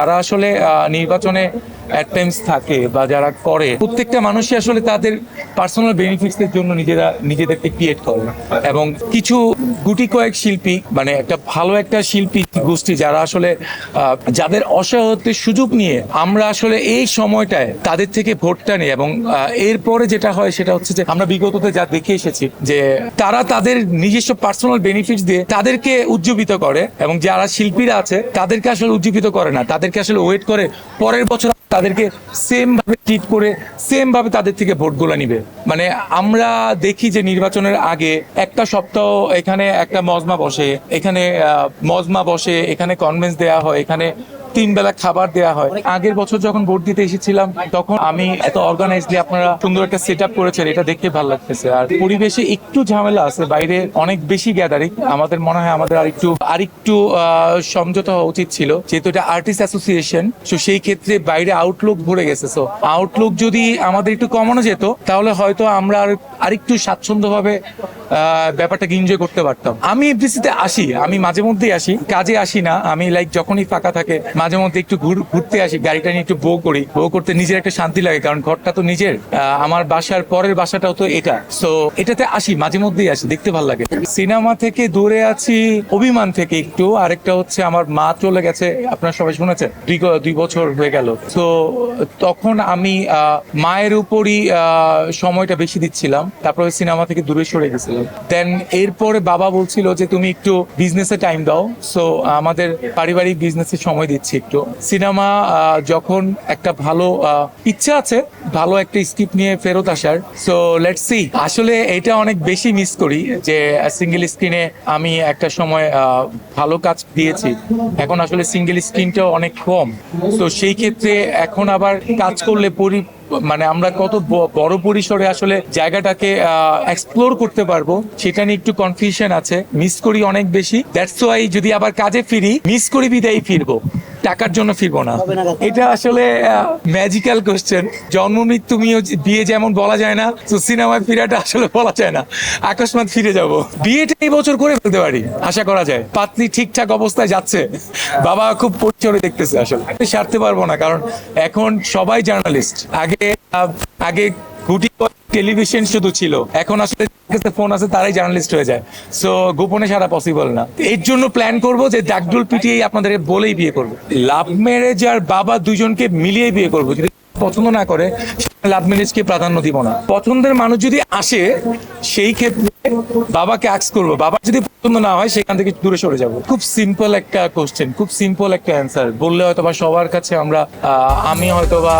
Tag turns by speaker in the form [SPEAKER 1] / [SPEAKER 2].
[SPEAKER 1] যারা আসলে নির্বাচনে অ্যাট টাইমস থাকে বা যারা করে, প্রত্যেকটা মানুষই আসলে তাদের পার্সোনাল বেনিফিটসের জন্য নিজেদেরকে ক্রিয়েট করে। এবং কিছু গুটি কয়েক শিল্পী, মানে একটা ভালো একটা শিল্পী গোষ্ঠী যারা আসলে যাদের অসহায়ত্বের সুযোগ নিয়ে আমরা আসলে এই সময়টায় তাদের থেকে ভোটটা নিই। এবং এরপরে যেটা হয় সেটা হচ্ছে যে আমরা বিগততে যা দেখে এসেছি যে তারা তাদের নিজস্ব পার্সোনাল বেনিফিটস দিয়ে তাদেরকে উজ্জীবিত করে, এবং যারা শিল্পীরা আছে তাদেরকে আসলে উজ্জীবিত করে না, তাদেরকে আসলে ওয়েট করে পরের বছর তাদেরকে সেম ভাবে ট্রিট করে সেম ভাবে তাদের থেকে ভোটগুলো নিবে। মানে আমরা দেখি যে নির্বাচনের আগে একটা সপ্তাহ এখানে একটা মজমা বসে, এখানে কনভেন্স দেওয়া হয়, এখানে 3 বেলা খাবার দেওয়া হয়। আগের বছর যখন ভোট দিতে এসেছিলাম তখন আমি এত অর্গানাইজলি আপনারা সুন্দর একটা সেট আপ করেছেন, এটা দেখে ভালো লাগতেছে। আর পরিবেশে একটু ঝামেলা আছে, বাইরে অনেক বেশি গ্যাদারিং, আমাদের মনে হয় আমাদের আরেকটু সমঝোতা হওয়া উচিত ছিল, যেহেতু এটা আর্টিস্ট অ্যাসোসিয়েশন। তো সেই ক্ষেত্রে বাইরে আউটলুক ভরে গেছে। সো আউটলুক যদি আমাদের একটু কমানো যেত তাহলে হয়তো আমরা আরেকটু স্বাচ্ছন্দ্যভাবে ব্যাপারটাকে এনজয় করতে পারতাম। আমি এফডিসিতে আসি, আমি মাঝে মধ্যেই আসি, কাজে আসি না। আমি যখনই ফাঁকা থাকে মাঝে মধ্যে একটু ঘুরতে আসি, গাড়িটা নিয়ে একটু বো করতে নিজের একটা শান্তি লাগে, কারণ ঘরটা তো নিজের, আমার বাসার পরের বাসাটাও তো এটা। সো এটাতে আসি, মাঝে মধ্যেই আসি, দেখতে ভালো লাগে। সিনেমা থেকে দূরে আছি অভিমান থেকে একটু, আরেকটা হচ্ছে আমার মা চলে গেছে, আপনারা সবাই শুনেছেন, 2 বছর হয়ে গেল। তো তখন আমি মায়ের উপরই সময়টা বেশি দিচ্ছিলাম, তারপরে সিনেমা থেকে দূরে সরে গেছিলাম। দেন এরপরে বাবা বলছিল যে তুমি একটু বিজনেসে টাইম দাও। সো আমাদের পারিবারিক বিজনেসে সময় দিচ্ছি একটু। সিনেমা যখন একটা ভালো ইচ্ছা আছে ভালো একটা স্ক্রিপ্ট নিয়ে ফেরত আসার। So let's see. আসলে এটা অনেক বেশি মিস করি যে সিঙ্গেল স্ক্রিনে আমি একটা সময় ভালো কাজ দিয়েছি, এখন আসলে সিঙ্গেল স্ক্রিনটাও অনেক কম। তো সেই ক্ষেত্রে এখন আবার কাজ করলে মানে আমরা কত বড় পরিসরে আসলে জায়গাটাকে এক্সপ্লোর করতে পারবো সেটা নিয়ে একটু কনফিউশন আছে, মিস করি অনেক বেশি। দ্যাটস ওয়াই যদি আবার কাজে ফিরি, মিস করি বিদায় ফিরবো, টাকার জন্য ফিরবো না। এটা আসলে ম্যাজিক্যাল কোশ্চেন। জন্ম মৃত্যু বিয়ে যেমন বলা যায় না, তো সিনেমায় ফিরাটা আসলে বলা যায় না, আকস্মাত ফিরে যাব। বিয়েটা এই বছর করে ফেলতে পারি আশা করা যায়, পাত্রী ঠিকঠাক অবস্থায় যাচ্ছে, বাবা খুব পরিচয় দেখতেছে। আসলে সারতে পারবো না, কারণ এখন সবাই জার্নালিস্ট। আগে গুটি টেলিভিশন শুধু ছিল, এখন আসলে ফোন আছে তারাই জার্নালিস্ট হয়ে যায়। সো গোপনে সারা পসিবল না। এর জন্য প্ল্যান করবো যে ডাকডুল পিটিয়ে আপনাদের বলেই বিয়ে করবো। লাভ ম্যারেজ আর বাবা দুজনকে মিলিয়ে বিয়ে করবো। যদি পছন্দ না করে লাভ ম্যারেজকে প্রাধান্য দিব না। পছন্দের মানুষ যদি আসে সেই ক্ষেত্রে বাবাকে আক্স করবো, বাবা যদি পছন্দ না হয় সেখান থেকে দূরে সরে যাবো। খুব সিম্পল একটা কোশ্চেন, খুব সিম্পল একটা অ্যান্সার বললে হয়তো বা সবার কাছে আমি হয়তো বা